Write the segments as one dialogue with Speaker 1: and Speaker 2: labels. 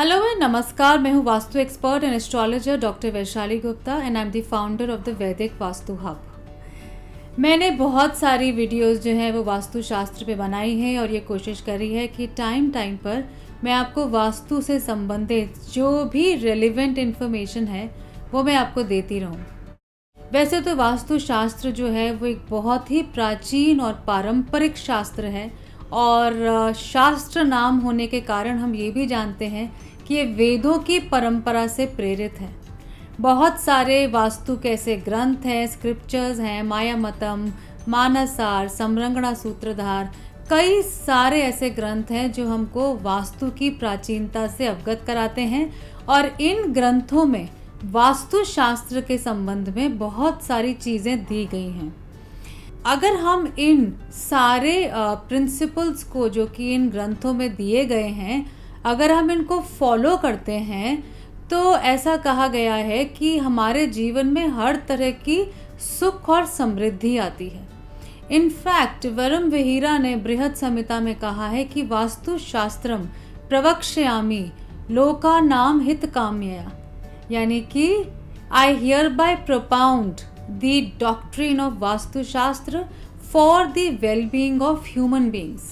Speaker 1: Hello and नमस्कार। मैं हूँ vastu expert and astrologer doctor Vaishali Gupta and I am the founder of the वैदिक vastu hub. मैंने बहुत सारी वीडियोस जो है वो वास्तु शास्त्र पे बनाई हैं और ये कोशिश करी है कि टाइम पर मैं आपको वास्तु से संबंधित जो भी रेलिवेंट इन्फॉर्मेशन है वो मैं आपको देती रहूँ। वैसे तो वास्तु शास्त्र जो है वो एक बहुत ही प्राचीन और पारंपरिक शास्त्र है और शास्त्र नाम होने के कारण हम ये भी जानते हैं कि ये वेदों की परंपरा से प्रेरित है। बहुत सारे वास्तु के ऐसे ग्रंथ हैं, स्क्रिप्चर्स हैं, मायामतम, मानसार, समरंगणा सूत्रधार, कई सारे ऐसे ग्रंथ हैं जो हमको वास्तु की प्राचीनता से अवगत कराते हैं और इन ग्रंथों में वास्तु शास्त्र के संबंध में बहुत सारी चीज़ें दी गई हैं। अगर हम इन सारे प्रिंसिपल्स को जो कि इन ग्रंथों में दिए गए हैं, अगर हम इनको फॉलो करते हैं तो ऐसा कहा गया है कि हमारे जीवन में हर तरह की सुख और समृद्धि आती है। इनफैक्ट वरुण विहिरा ने बृहद संहिता में कहा है कि वास्तु शास्त्रम प्रवक्ष्यामि लोकानाम हित काम्यया, यानी कि I hear bye प्रोपाउंड the doctrine of vastu शास्त्र for the well-being of human beings।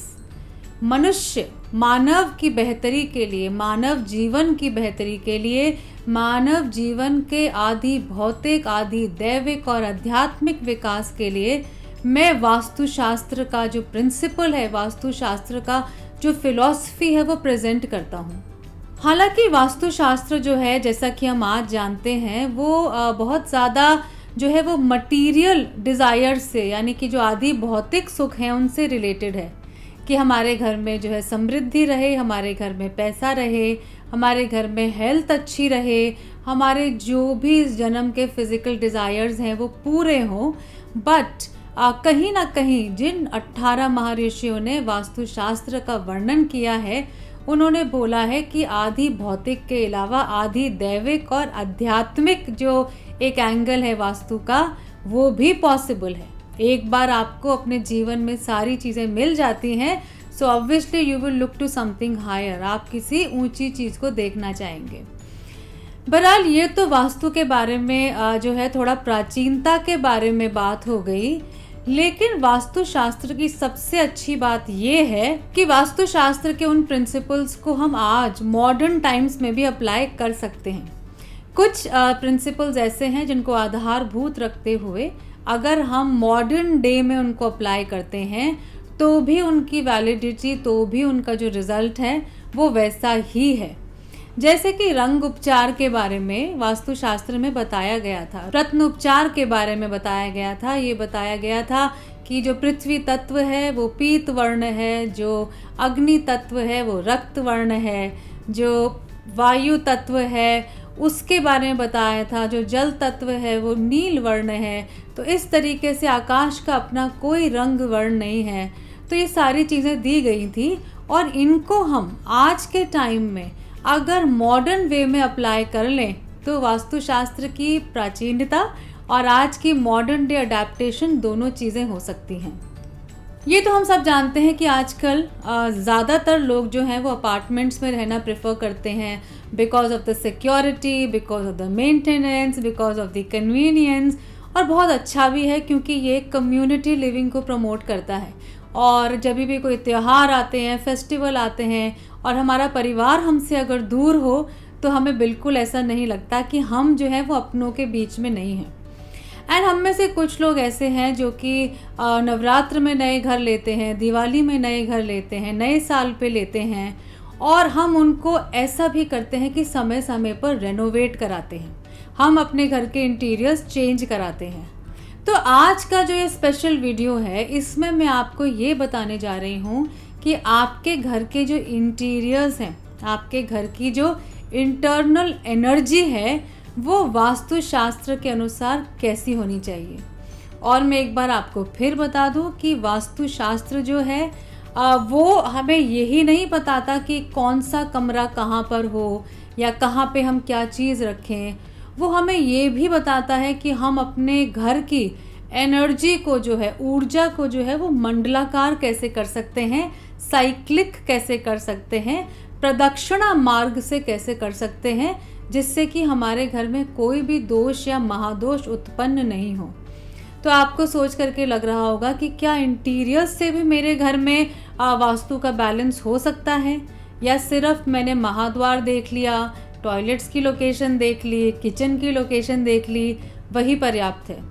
Speaker 1: मनुष्य मानव की बेहतरी के लिए, मानव जीवन की बेहतरी के लिए, मानव जीवन के आदि भौतिक, आदि दैविक और आध्यात्मिक विकास के लिए मैं वास्तु शास्त्र का जो प्रिंसिपल है, वास्तु शास्त्र का जो फिलॉसफी है वो प्रेजेंट करता हूँ। हालांकि वास्तु शास्त्र जो है, जैसा कि हम आज जानते हैं, वो बहुत ज़्यादा जो है वो मटीरियल डिज़ायर से, यानी कि जो आदि भौतिक सुख हैं उनसे रिलेटेड है कि हमारे घर में जो है समृद्धि रहे, हमारे घर में पैसा रहे, हमारे घर में हेल्थ अच्छी रहे, हमारे जो भी इस जन्म के फिज़िकल डिज़ायर्स हैं वो पूरे हों। बट कहीं ना कहीं जिन 18 महर्षियों ने वास्तु शास्त्र का वर्णन किया है, उन्होंने बोला है कि आदि भौतिक के अलावा आदि दैविक और आध्यात्मिक जो एक एंगल है वास्तु का, वो भी पॉसिबल है। एक बार आपको अपने जीवन में सारी चीज़ें मिल जाती हैं, so obviously you will look to something higher. आप किसी ऊंची चीज़ को देखना चाहेंगे। बहरहाल ये तो वास्तु के बारे में जो है थोड़ा प्राचीनता के बारे में बात हो गई, लेकिन वास्तु शास्त्र की सबसे अच्छी बात ये है कि वास्तु शास्त्र के उन प्रिंसिपल्स को हम आज मॉडर्न टाइम्स में भी अप्लाई कर सकते हैं। कुछ प्रिंसिपल्स ऐसे हैं जिनको आधारभूत रखते हुए अगर हम मॉडर्न डे में उनको अप्लाई करते हैं तो भी उनकी वैलिडिटी, तो भी उनका जो रिजल्ट है वो वैसा ही है। जैसे कि रंग उपचार के बारे में वास्तु शास्त्र में बताया गया था, रत्न उपचार के बारे में बताया गया था। ये बताया गया था कि जो पृथ्वी तत्व है वो पीत वर्ण है, जो अग्नि तत्व है वो रक्त वर्ण है, जो वायु तत्व है उसके बारे में बताया था, जो जल तत्व है वो नील वर्ण है। तो इस तरीके से आकाश का अपना कोई रंग वर्ण नहीं है। तो ये सारी चीज़ें दी गई थी और इनको हम आज के टाइम में अगर मॉडर्न वे में अप्लाई कर लें तो वास्तुशास्त्र की प्राचीनता और आज की मॉडर्न डे अडेप्टेशन दोनों चीज़ें हो सकती हैं। ये तो हम सब जानते हैं कि आजकल ज़्यादातर लोग जो हैं वो अपार्टमेंट्स में रहना प्रेफर करते हैं, because of the security, because of the maintenance, because of the convenience. और बहुत अच्छा भी है क्योंकि ये कम्युनिटी लिविंग को प्रमोट करता है। और जब भी कोई त्यौहार आते हैं, फेस्टिवल आते हैं और हमारा परिवार हमसे अगर दूर हो तो हमें बिल्कुल ऐसा नहीं लगता कि हम जो है वो अपनों के बीच में नहीं हैं। एंड हम में से कुछ लोग ऐसे हैं जो कि नवरात्र में नए घर लेते हैं, दिवाली में नए घर लेते हैं, नए साल पे लेते हैं, और हम उनको ऐसा भी करते हैं कि समय समय पर रेनोवेट कराते हैं, हम अपने घर के इंटीरियर्स चेंज कराते हैं। तो आज का जो ये स्पेशल वीडियो है, इसमें मैं आपको ये बताने जा रही हूँ कि आपके घर के जो इंटीरियर्स हैं, आपके घर की जो इंटरनल एनर्जी है वो वास्तु शास्त्र के अनुसार कैसी होनी चाहिए। और मैं एक बार आपको फिर बता दूं कि वास्तु शास्त्र जो है वो हमें यही नहीं बताता कि कौन सा कमरा कहाँ पर हो या कहाँ पे हम क्या चीज़ रखें। वो हमें ये भी बताता है कि हम अपने घर की एनर्जी को जो है, ऊर्जा को जो है वो मंडलाकार कैसे कर सकते हैं, साइक्लिक कैसे कर सकते हैं, प्रदक्षिणा मार्ग से कैसे कर सकते हैं, जिससे कि हमारे घर में कोई भी दोष या महादोष उत्पन्न नहीं हो। तो आपको सोच करके लग रहा होगा कि क्या इंटीरियर्स से भी मेरे घर में वास्तु का बैलेंस हो सकता है, या सिर्फ मैंने महाद्वार देख लिया, टॉयलेट्स की लोकेशन देख ली, किचन की लोकेशन देख ली, वही पर्याप्त है।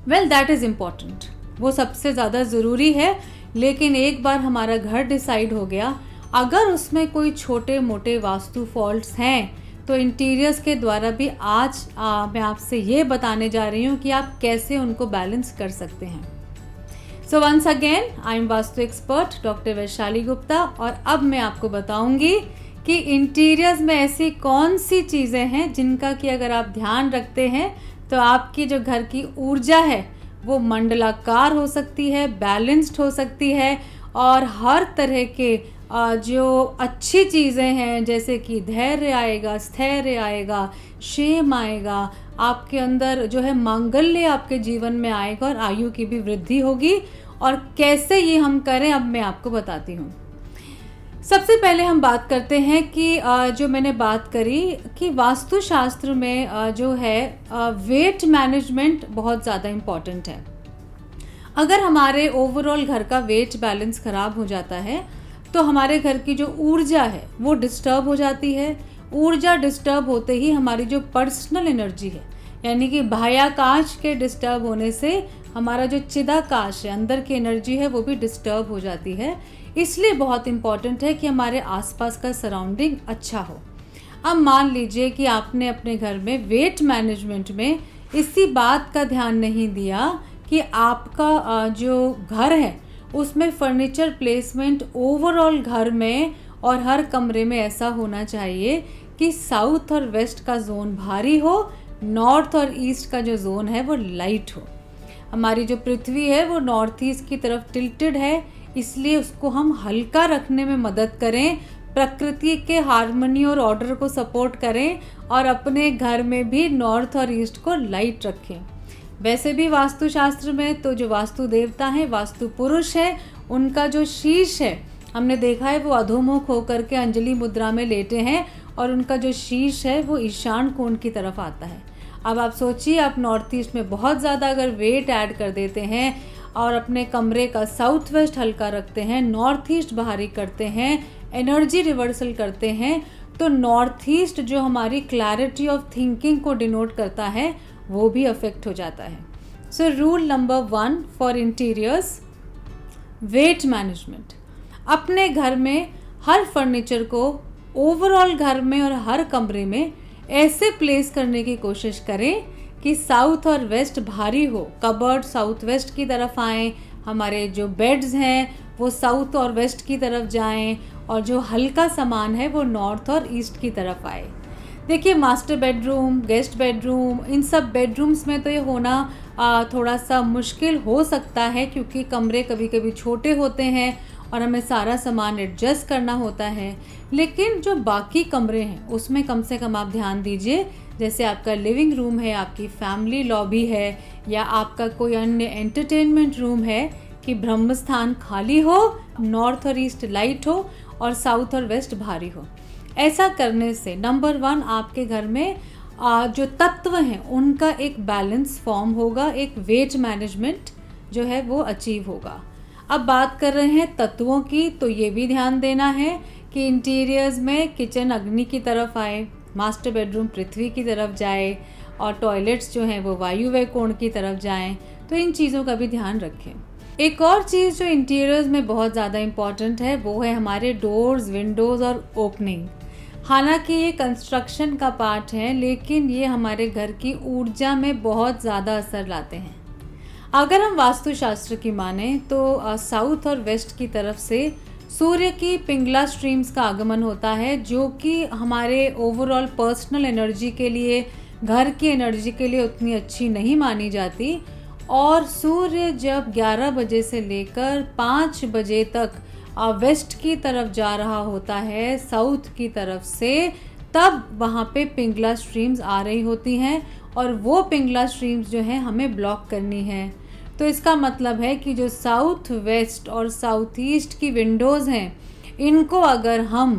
Speaker 1: वेल, दैट इज़ इम्पॉर्टेंट, वो सबसे ज़्यादा ज़रूरी है। लेकिन एक बार हमारा घर डिसाइड हो गया, अगर उसमें कोई छोटे मोटे वास्तु फॉल्ट्स हैं तो इंटीरियर्स के द्वारा भी आज मैं आपसे ये बताने जा रही हूँ कि आप कैसे उनको बैलेंस कर सकते हैं। So once again, I am vastu expert doctor Vaishali Gupta, और अब मैं आपको बताऊंगी कि इंटीरियर्स में ऐसी कौन सी चीज़ें हैं जिनका कि अगर आप ध्यान रखते हैं तो आपकी जो घर की ऊर्जा है वो मंडलाकार हो सकती है, बैलेंस्ड हो सकती है, और हर तरह के जो अच्छी चीज़ें हैं जैसे कि धैर्य आएगा, स्थैर्य आएगा, क्षेम आएगा, आपके अंदर जो है मांगल्य आपके जीवन में आएगा और आयु की भी वृद्धि होगी। और कैसे ये हम करें, अब मैं आपको बताती हूँ। सबसे पहले हम बात करते हैं कि जो मैंने बात करी कि वास्तुशास्त्र में जो है वेट मैनेजमेंट बहुत ज़्यादा इम्पॉर्टेंट है। अगर हमारे ओवरऑल घर का वेट बैलेंस ख़राब हो जाता है तो हमारे घर की जो ऊर्जा है वो डिस्टर्ब हो जाती है। ऊर्जा डिस्टर्ब होते ही हमारी जो पर्सनल एनर्जी है, यानी कि बाह्याकाश के डिस्टर्ब होने से हमारा जो चिदाकाश है, अंदर की एनर्जी है, वो भी डिस्टर्ब हो जाती है। इसलिए बहुत इम्पॉर्टेंट है कि हमारे आसपास का सराउंडिंग अच्छा हो। अब मान लीजिए कि आपने अपने घर में वेट मैनेजमेंट में इसी बात का ध्यान नहीं दिया कि आपका जो घर है उसमें फर्नीचर प्लेसमेंट ओवरऑल घर में और हर कमरे में ऐसा होना चाहिए कि साउथ और वेस्ट का जोन भारी हो, नॉर्थ और ईस्ट का जो जोन है वो लाइट हो। हमारी जो पृथ्वी है वो नॉर्थ ईस्ट की तरफ टिल्टेड है, इसलिए उसको हम हल्का रखने में मदद करें, प्रकृति के हार्मनी और ऑर्डर को सपोर्ट करें, और अपने घर में भी नॉर्थ और ईस्ट को लाइट रखें। वैसे भी वास्तुशास्त्र में तो जो वास्तु देवता हैं, वास्तु पुरुष है, उनका जो शीर्ष है हमने देखा है वो अधोमुख होकर के अंजलि मुद्रा में लेटे हैं, और उनका जो शीर्ष है वो ईशान कोण की तरफ आता है। अब आप सोचिए, आप नॉर्थ ईस्ट में बहुत ज़्यादा अगर वेट ऐड कर देते हैं और अपने कमरे का साउथ वेस्ट हल्का रखते हैं, नॉर्थ ईस्ट भारी करते हैं, एनर्जी रिवर्सल करते हैं, तो नॉर्थ ईस्ट जो हमारी क्लैरिटी ऑफ थिंकिंग को डिनोट करता है वो भी अफेक्ट हो जाता है। So rule number 1 for interiors, weight management. अपने घर में हर फर्नीचर को ओवरऑल घर में और हर कमरे में ऐसे प्लेस करने की कोशिश करें कि साउथ और वेस्ट भारी हो। कबर्ड साउथ वेस्ट की तरफ आएँ, हमारे जो बेड्स हैं वो साउथ और वेस्ट की तरफ जाएं, और जो हल्का सामान है वो नॉर्थ और ईस्ट की तरफ आए। देखिए, मास्टर बेडरूम, गेस्ट बेडरूम, इन सब बेडरूम्स में तो ये होना थोड़ा सा मुश्किल हो सकता है, क्योंकि कमरे कभी कभी छोटे होते हैं और हमें सारा सामान एडजस्ट करना होता है। लेकिन जो बाकी कमरे हैं उसमें कम से कम आप ध्यान दीजिए, जैसे आपका लिविंग रूम है, आपकी फैमिली लॉबी है, या आपका कोई अन्य एंटरटेनमेंट रूम है, कि ब्रह्म स्थान खाली हो, नॉर्थ और ईस्ट लाइट हो, और साउथ और वेस्ट भारी हो। ऐसा करने से नंबर 1 आपके घर में जो तत्व हैं उनका एक बैलेंस फॉर्म होगा, एक वेट मैनेजमेंट जो है वो अचीव होगा। अब बात कर रहे हैं तत्वों की, तो ये भी ध्यान देना है कि इंटीरियर्स में किचन अग्नि की तरफ आए, मास्टर बेडरूम पृथ्वी की तरफ जाए, और टॉयलेट्स जो हैं वो वायुव्य कोण की तरफ जाएं। तो इन चीज़ों का भी ध्यान रखें। एक और चीज़ जो इंटीरियर्स में बहुत ज़्यादा इम्पॉर्टेंट है वो है हमारे डोर्स, विंडोज़ और ओपनिंग। हालांकि ये कंस्ट्रक्शन का पार्ट है, लेकिन ये हमारे घर की ऊर्जा में बहुत ज़्यादा असर लाते हैं। अगर हम वास्तुशास्त्र की माने तो साउथ और वेस्ट की तरफ से सूर्य की पिंगला स्ट्रीम्स का आगमन होता है, जो कि हमारे ओवरऑल पर्सनल एनर्जी के लिए, घर की एनर्जी के लिए उतनी अच्छी नहीं मानी जाती। और सूर्य जब 11 बजे से लेकर 5 बजे तक वेस्ट की तरफ जा रहा होता है, साउथ की तरफ से, तब वहाँ पे पिंगला स्ट्रीम्स आ रही होती हैं, और वो पिंगला स्ट्रीम्स जो है हमें ब्लॉक करनी है। तो इसका मतलब है कि जो साउथ वेस्ट और साउथ ईस्ट की विंडोज़ हैं, इनको अगर हम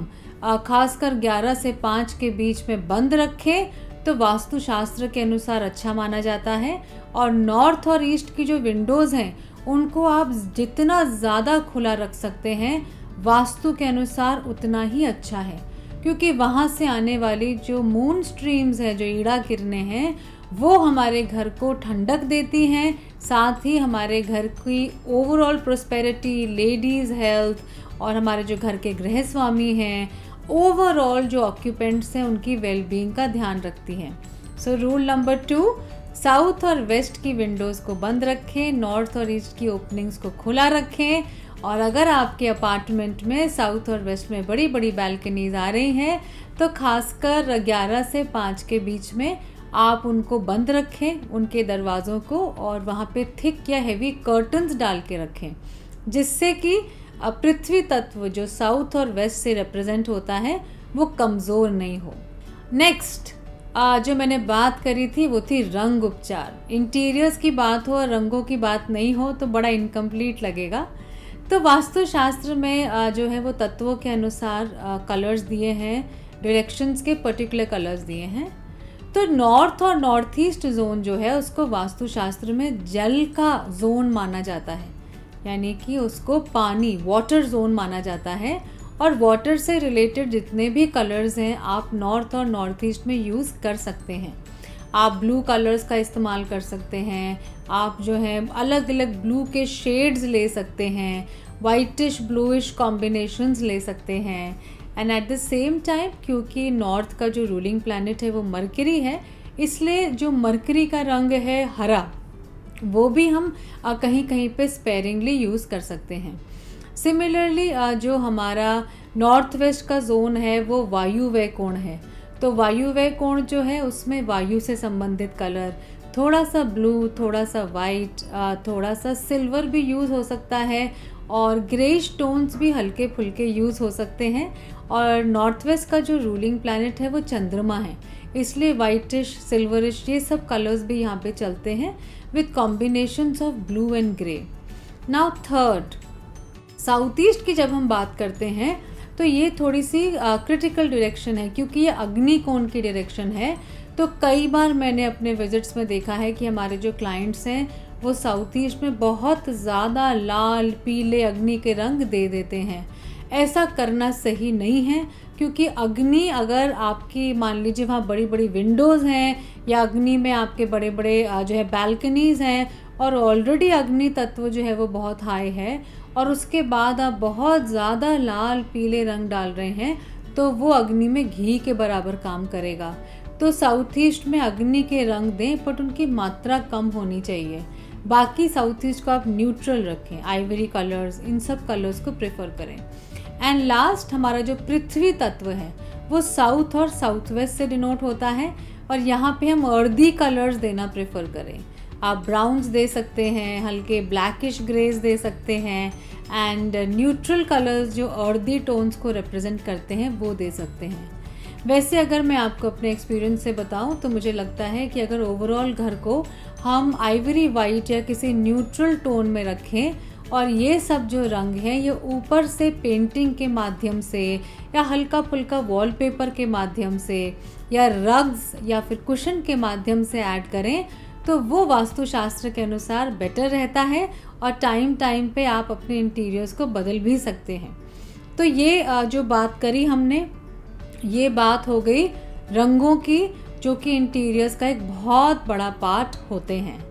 Speaker 1: खासकर 11 से 5 के बीच में बंद रखें तो वास्तुशास्त्र के अनुसार अच्छा माना जाता है। और नॉर्थ और ईस्ट की जो विंडोज़ हैं उनको आप जितना ज़्यादा खुला रख सकते हैं वास्तु के अनुसार उतना ही अच्छा है, क्योंकि वहाँ से आने वाली जो मून स्ट्रीम्स है, जो ईड़ा किरणें हैं, वो हमारे घर को ठंडक देती हैं, साथ ही हमारे घर की ओवरऑल प्रोस्पेरिटी, लेडीज़ हेल्थ और हमारे जो घर के गृह स्वामी हैं, ओवरऑल जो ऑक्यूपेंट्स हैं, उनकी वेलबींग का ध्यान रखती हैं। सो रूल नंबर 2, साउथ और वेस्ट की विंडोज़ को बंद रखें, नॉर्थ और ईस्ट की ओपनिंग्स को खुला रखें। और अगर आपके अपार्टमेंट में साउथ और वेस्ट में बड़ी बड़ी बालकनीज आ रही हैं तो खासकर 11 से 5 के बीच में आप उनको बंद रखें, उनके दरवाज़ों को, और वहाँ पे थिक या हेवी कर्टन्स डाल के रखें, जिससे कि पृथ्वी तत्व जो साउथ और वेस्ट से रिप्रेजेंट होता है वो कमज़ोर नहीं हो। नेक्स्ट जो मैंने बात करी थी वो थी रंग उपचार। इंटीरियर्स की बात हो और रंगों की बात नहीं हो तो बड़ा इनकम्प्लीट लगेगा। तो वास्तुशास्त्र में जो है वो तत्वों के अनुसार कलर्स दिए हैं, डायरेक्शंस के पर्टिकुलर कलर्स दिए हैं। तो नॉर्थ और नॉर्थ ईस्ट जोन जो है उसको वास्तुशास्त्र में जल का जोन माना जाता है, यानी कि उसको पानी, वाटर जोन माना जाता है। और वाटर से रिलेटेड जितने भी कलर्स हैं आप नॉर्थ और नॉर्थ ईस्ट में यूज़ कर सकते हैं। आप ब्लू कलर्स का इस्तेमाल कर सकते हैं, आप जो है अलग अलग ब्लू के शेड्स ले सकते हैं, वाइटिश ब्लूइश कॉम्बिनेशंस ले सकते हैं। And at the same time क्योंकि नॉर्थ का जो रूलिंग प्लैनेट है वो मरकरी है, इसलिए जो मरकरी का रंग है हरा, वो भी हम कहीं कहीं पे स्पेयरिंगली यूज़ कर सकते हैं। सिमिलरली जो हमारा नॉर्थ वेस्ट का जोन है वो वायुव्य कोण है, तो वायुव्य कोण जो है उसमें वायु से संबंधित कलर, थोड़ा सा ब्लू, थोड़ा सा वाइट, थोड़ा सा सिल्वर भी यूज़ हो सकता है, और ग्रेइश टोन्स भी हल्के फुल्के यूज़ हो सकते हैं। और नॉर्थ वेस्ट का जो रूलिंग प्लैनेट है वो चंद्रमा है, इसलिए वाइटिश, सिल्वरिश, ये सब कलर्स भी यहाँ पे चलते हैं with combinations of blue and grey. Now third, south east की जब हम बात करते हैं तो ये थोड़ी सी क्रिटिकल डायरेक्शन है, क्योंकि ये अग्नि कोण की डायरेक्शन है। तो कई बार मैंने अपने विजिट्स में देखा है कि हमारे जो क्लाइंट्स हैं वो साउथ ईस्ट में बहुत ज़्यादा लाल, पीले अग्नि के रंग दे देते हैं। ऐसा करना सही नहीं है, क्योंकि अग्नि अगर आपकी, मान लीजिए वहाँ बड़ी बड़ी विंडोज़ हैं या अग्नि में आपके बड़े बड़े जो है बैल्कनीज़ हैं और ऑलरेडी अग्नि तत्व जो है वो बहुत हाई है, और उसके बाद आप बहुत ज़्यादा लाल पीले रंग डाल रहे हैं तो वो अग्नि में घी के बराबर काम करेगा। तो साउथ ईस्ट में अग्नि के रंग दें, बट उनकी मात्रा कम होनी चाहिए। बाकी साउथ ईस्ट को आप न्यूट्रल रखें, आइवरी कलर्स, इन सब कलर्स को प्रेफर करें। एंड लास्ट, हमारा जो पृथ्वी तत्व है वो साउथ और साउथ वेस्ट से डिनोट होता है, और यहाँ पे हम अर्दी कलर्स देना प्रेफर करें। आप ब्राउन्स दे सकते हैं, हल्के ब्लैकिश ग्रेज दे सकते हैं, एंड न्यूट्रल कलर्स जो अर्दी टोन्स को रिप्रेजेंट करते हैं वो दे सकते हैं। वैसे अगर मैं आपको अपने एक्सपीरियंस से बताऊं तो मुझे लगता है कि अगर ओवरऑल घर को हम आइवरी वाइट या किसी न्यूट्रल टोन में रखें, और ये सब जो रंग हैं ये ऊपर से पेंटिंग के माध्यम से या हल्का फुल्का वॉलपेपर के माध्यम से या रग्स या फिर कुशन के माध्यम से ऐड करें, तो वो वास्तुशास्त्र के अनुसार बेटर रहता है, और टाइम टाइम पे आप अपने इंटीरियर्स को बदल भी सकते हैं। तो ये जो बात करी हमने, ये बात हो गई रंगों की, जो कि इंटीरियर्स का एक बहुत बड़ा पार्ट होते हैं।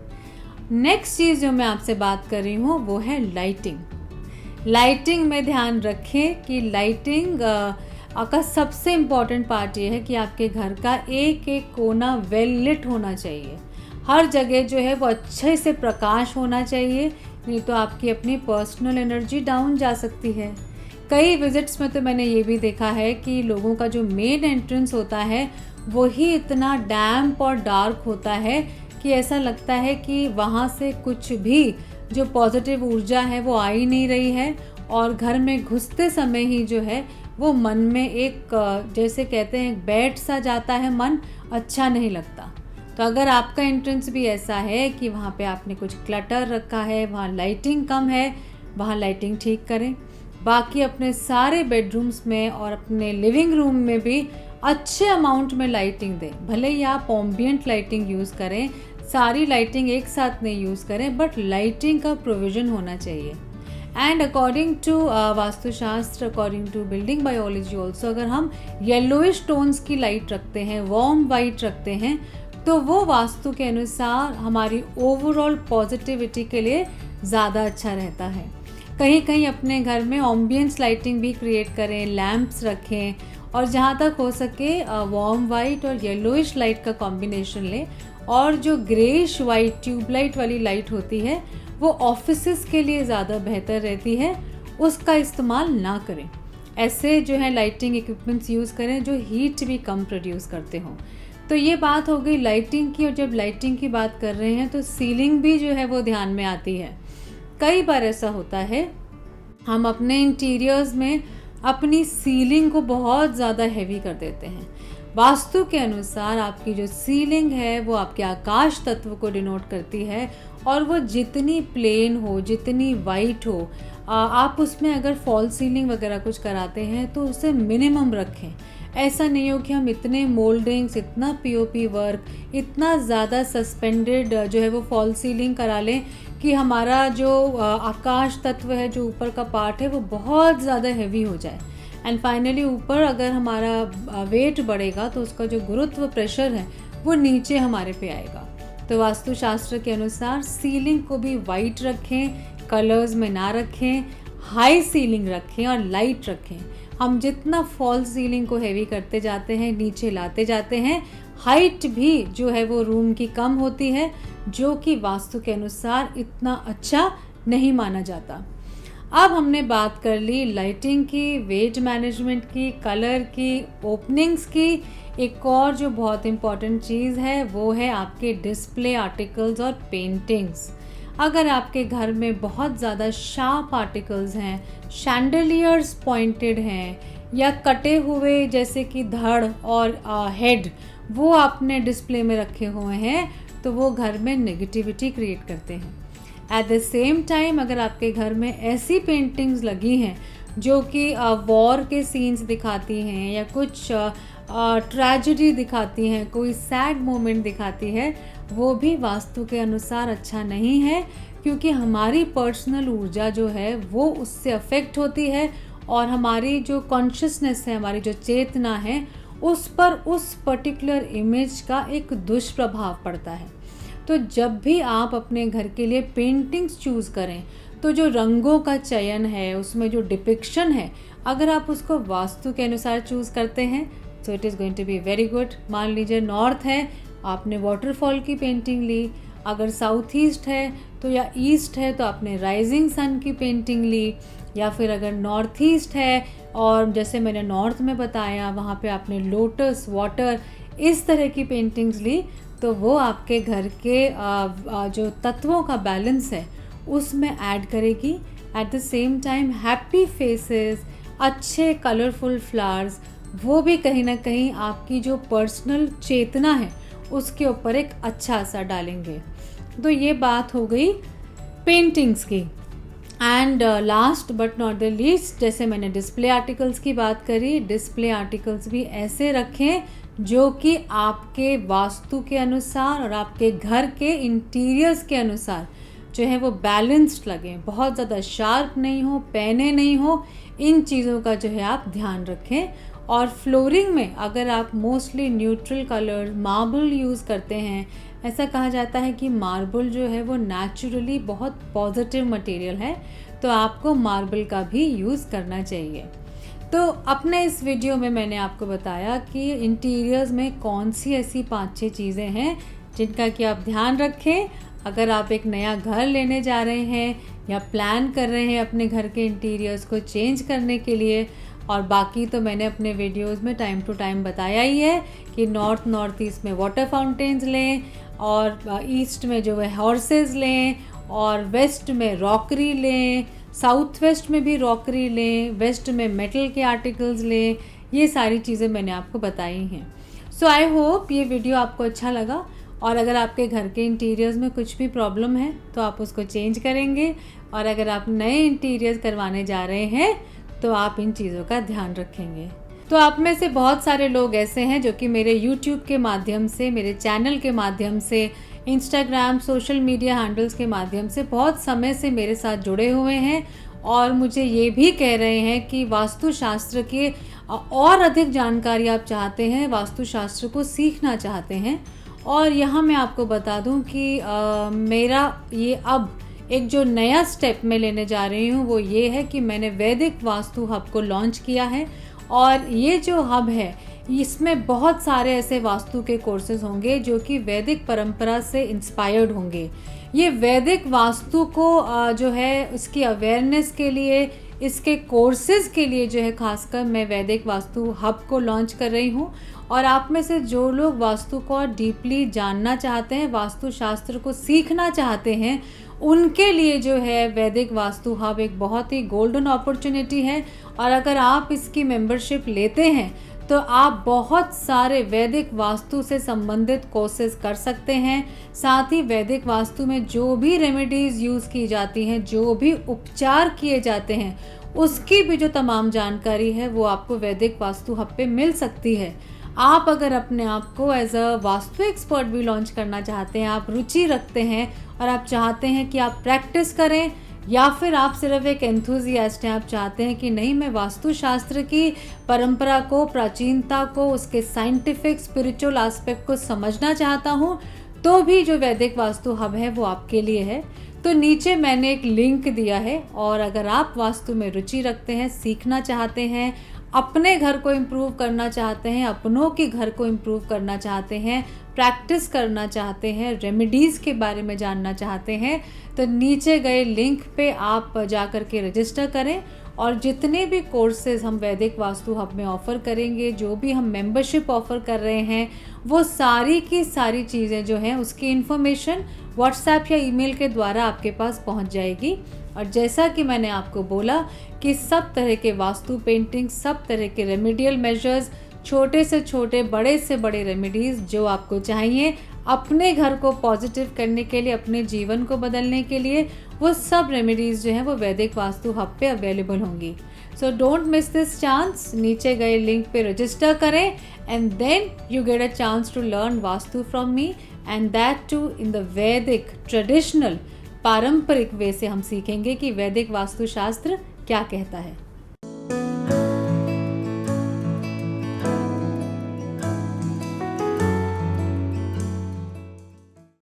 Speaker 1: नेक्स्ट चीज़ जो मैं आपसे बात कर रही हूँ वो है लाइटिंग। लाइटिंग में ध्यान रखें कि लाइटिंग का सबसे इम्पॉर्टेंट पार्ट ये है कि आपके घर का एक एक कोना वेल लिट होना चाहिए। हर जगह जो है वो अच्छे से प्रकाश होना चाहिए, नहीं तो आपकी अपनी पर्सनल एनर्जी डाउन जा सकती है। कई विजिट्स में तो मैंने ये भी देखा है कि लोगों का जो मेन एंट्रेंस होता है वही इतना डैम्प और डार्क होता है कि ऐसा लगता है कि वहाँ से कुछ भी जो पॉजिटिव ऊर्जा है वो आ ही नहीं रही है, और घर में घुसते समय ही जो है वो मन में एक, जैसे कहते हैं, बैठ सा जाता है मन, अच्छा नहीं लगता। तो अगर आपका एंट्रेंस भी ऐसा है कि वहाँ पे आपने कुछ क्लटर रखा है, वहाँ लाइटिंग कम है, वहाँ लाइटिंग ठीक करें। बाकी अपने सारे बेडरूम्स में और अपने लिविंग रूम में भी अच्छे अमाउंट में लाइटिंग दें। भले ही आप एम्बिएंट लाइटिंग यूज़ करें, सारी लाइटिंग एक साथ नहीं यूज़ करें, बट लाइटिंग का प्रोविज़न होना चाहिए। And according to Vastushastra, according to building biology also, अगर हम येलोइश टोन्स की लाइट रखते हैं, वार्म वाइट रखते हैं, तो वो वास्तु के अनुसार हमारी ओवरऑल पॉजिटिविटी के लिए ज़्यादा अच्छा रहता है। कहीं कहीं अपने घर में एम्बिएंस लाइटिंग भी क्रिएट करें, लैम्प्स रखें, और जहाँ तक हो सके वार्म वाइट और येलोइश लाइट का कॉम्बिनेशन लें। और जो ग्रेइश वाइट ट्यूबलाइट वाली लाइट होती है वो ऑफिसेस के लिए ज़्यादा बेहतर रहती है, उसका इस्तेमाल ना करें। ऐसे जो है लाइटिंग इक्विपमेंट्स यूज़ करें जो हीट भी कम प्रोड्यूस करते हों। तो ये बात हो गई लाइटिंग की। और जब लाइटिंग की बात कर रहे हैं तो सीलिंग भी जो है वो ध्यान में आती है। कई बार ऐसा होता है हम अपने इंटीरियर्स में अपनी सीलिंग को बहुत ज़्यादा हैवी कर देते हैं। वास्तु के अनुसार आपकी जो सीलिंग है वो आपके आकाश तत्व को डिनोट करती है, और वो जितनी प्लेन हो, जितनी वाइट हो, आप उसमें अगर फॉल सीलिंग वगैरह कुछ कराते हैं तो उसे मिनिमम रखें। ऐसा नहीं हो कि हम इतने मोल्डिंग्स, इतना पीओपी वर्क, इतना ज़्यादा सस्पेंडेड जो है वो फॉल सीलिंग करा लें कि हमारा जो आकाश तत्व है, जो ऊपर का पार्ट है, वो बहुत ज़्यादा हैवी हो जाए। एंड फाइनली ऊपर अगर हमारा वेट बढ़ेगा तो उसका जो गुरुत्व प्रेशर है वो नीचे हमारे पे आएगा। तो वास्तुशास्त्र के अनुसार सीलिंग को भी वाइट रखें, कलर्स में ना रखें, हाई सीलिंग रखें और लाइट रखें। हम जितना फॉल सीलिंग को हैवी करते जाते हैं, नीचे लाते जाते हैं, हाइट भी जो है वो रूम की कम होती है, जो कि वास्तु के अनुसार इतना अच्छा नहीं माना जाता। अब हमने बात कर ली लाइटिंग की, वेट मैनेजमेंट की, कलर की, ओपनिंग्स की। एक और जो बहुत इम्पॉर्टेंट चीज़ है वो है आपके डिस्प्ले आर्टिकल्स और पेंटिंग्स। अगर आपके घर में बहुत ज़्यादा शार्प आर्टिकल्स हैं, शैंडलियर्स पॉइंटेड हैं, या कटे हुए जैसे कि धड़ और हेड वो आपने डिस्प्ले में रखे हुए हैं, तो वो घर में नेगेटिविटी क्रिएट करते हैं। एट द सेम टाइम अगर आपके घर में ऐसी पेंटिंग्स लगी हैं जो कि वॉर के सीन्स दिखाती हैं, या कुछ ट्रेजेडी दिखाती हैं, कोई सैड मोमेंट दिखाती है, वो भी वास्तु के अनुसार अच्छा नहीं है, क्योंकि हमारी पर्सनल ऊर्जा जो है वो उससे अफेक्ट होती है, और हमारी जो कॉन्शियसनेस है, हमारी जो चेतना है, उस पर उस पर्टिकुलर इमेज का एक दुष्प्रभाव पड़ता है। तो जब भी आप अपने घर के लिए पेंटिंग्स चूज़ करें तो जो रंगों का चयन है, उसमें जो डिपिक्शन है, अगर आप उसको वास्तु के अनुसार चूज़ करते हैं तो it is going to be very good. मान लीजिए नॉर्थ है, आपने वाटरफॉल की पेंटिंग ली, अगर साउथ ईस्ट है तो, या ईस्ट है तो आपने राइजिंग सन की पेंटिंग ली, या फिर अगर नॉर्थ ईस्ट है और जैसे मैंने नॉर्थ में बताया वहाँ पे आपने लोटस, वाटर, इस तरह की पेंटिंग्स ली, तो वो आपके घर के जो तत्वों का बैलेंस है उसमें ऐड करेगी। At the same time happy faces, अच्छे कलरफुल फ्लावर्स, वो भी कहीं ना कहीं आपकी जो पर्सनल चेतना है उसके ऊपर एक अच्छा असर डालेंगे। तो ये बात हो गई पेंटिंग्स की। And last but not the least, जैसे मैंने डिस्प्ले आर्टिकल्स की बात करी, डिस्प्ले आर्टिकल्स भी ऐसे रखें जो कि आपके वास्तु के अनुसार और आपके घर के इंटीरियर्स के अनुसार जो है वो बैलेंस्ड लगे, बहुत ज़्यादा शार्प नहीं हो, पैने नहीं हो। इन चीज़ों का जो है आप ध्यान रखें। और फ्लोरिंग में अगर आप mostly neutral colour marble use करते हैं, ऐसा कहा जाता है कि मार्बल जो है वो नेचुरली बहुत पॉजिटिव मटेरियल है, तो आपको मार्बल का भी यूज़ करना चाहिए। तो अपने इस वीडियो में मैंने आपको बताया कि इंटीरियर्स में कौन सी ऐसी 5-6 चीज़ें हैं जिनका कि आप ध्यान रखें अगर आप एक नया घर लेने जा रहे हैं या प्लान कर रहे हैं अपने घर के इंटीरियर्स को चेंज करने के लिए। और बाकी तो मैंने अपने वीडियोस में टाइम टू टाइम बताया ही है कि नॉर्थ ईस्ट में वाटर फाउंटेन्स लें, और ईस्ट में जो है हॉर्सेस लें, और वेस्ट में रॉकरी लें, साउथ वेस्ट में भी रॉकरी लें, वेस्ट में मेटल के आर्टिकल्स लें। ये सारी चीज़ें मैंने आपको बताई हैं। सो आई होप ये वीडियो आपको अच्छा लगा, और अगर आपके घर के इंटीरियर्स में कुछ भी प्रॉब्लम है तो आप उसको चेंज करेंगे, और अगर आप नए इंटीरियर्स करवाने जा रहे हैं तो आप इन चीज़ों का ध्यान रखेंगे। तो आप में से बहुत सारे लोग ऐसे हैं जो कि मेरे YouTube के माध्यम से, मेरे चैनल के माध्यम से, इंस्टाग्राम, सोशल मीडिया हैंडल्स के माध्यम से बहुत समय से मेरे साथ जुड़े हुए हैं और मुझे ये भी कह रहे हैं कि वास्तुशास्त्र के और अधिक जानकारी आप चाहते हैं, वास्तुशास्त्र को सीखना चाहते हैं। और यहाँ मैं आपको बता दूँ कि मेरा ये अब एक जो नया स्टेप मैं लेने जा रही हूँ वो ये है कि मैंने वैदिक वास्तु हब को लॉन्च किया है। और ये जो हब है इसमें बहुत सारे ऐसे वास्तु के कोर्सेज होंगे जो कि वैदिक परंपरा से इंस्पायर्ड होंगे। ये वैदिक वास्तु को जो है उसकी अवेयरनेस के लिए, इसके कोर्सेज के लिए जो है खासकर मैं वैदिक वास्तु हब को लॉन्च कर रही हूँ। और आप में से जो लोग वास्तु को और डीपली जानना चाहते हैं, वास्तुशास्त्र को सीखना चाहते हैं, उनके लिए जो है वैदिक वास्तु हब एक बहुत ही गोल्डन अपॉर्चुनिटी है। और अगर आप इसकी मेंबरशिप लेते हैं तो आप बहुत सारे वैदिक वास्तु से संबंधित कोर्सेज कर सकते हैं। साथ ही वैदिक वास्तु में जो भी रेमेडीज़ यूज़ की जाती हैं, जो भी उपचार किए जाते हैं, उसकी भी जो तमाम जानकारी है वो आपको वैदिक वास्तु हब पे मिल सकती है। आप अगर अपने आप को एज अ वास्तु एक्सपर्ट भी लॉन्च करना चाहते हैं, आप रुचि रखते हैं और आप चाहते हैं कि आप प्रैक्टिस करें, या फिर आप सिर्फ एक एंथुजियास्ट हैं, आप चाहते हैं कि नहीं मैं वास्तुशास्त्र की परंपरा को, प्राचीनता को, उसके साइंटिफिक स्पिरिचुअल एस्पेक्ट को समझना चाहता हूँ, तो भी जो वैदिक वास्तु हब है वो आपके लिए है। तो नीचे मैंने एक लिंक दिया है और अगर आप वास्तु में रुचि रखते हैं, सीखना चाहते हैं, अपने घर को इम्प्रूव करना चाहते हैं, अपनों के घर को इम्प्रूव करना चाहते हैं, प्रैक्टिस करना चाहते हैं, रेमेडीज़ के बारे में जानना चाहते हैं, तो नीचे गए लिंक पे आप जा कर के रजिस्टर करें। और जितने भी कोर्सेज हम वैदिक वास्तु हब में ऑफ़र करेंगे, जो भी हम मेंबरशिप ऑफ़र कर रहे हैं, वो सारी की सारी चीज़ें जो हैं उसकी इन्फॉर्मेशन व्हाट्सएप या ईमेल के द्वारा आपके पास पहुंच जाएगी। और जैसा कि मैंने आपको बोला कि सब तरह के वास्तु पेंटिंग, सब तरह के रेमेडियल मेजर्स, छोटे से छोटे, बड़े से बड़े रेमेडीज़ जो आपको चाहिए अपने घर को पॉजिटिव करने के लिए, अपने जीवन को बदलने के लिए, वो सब रेमेडीज़ जो हैं वो वैदिक वास्तु हब पे अवेलेबल होंगी। So don't miss this chance. नीचे गए लिंक पे रजिस्टर करें and then you get a chance to learn vastu from me, and that too in the Vedic traditional पारंपरिक वे से हम सीखेंगे कि वैदिक वास्तुशास्त्र क्या कहता है।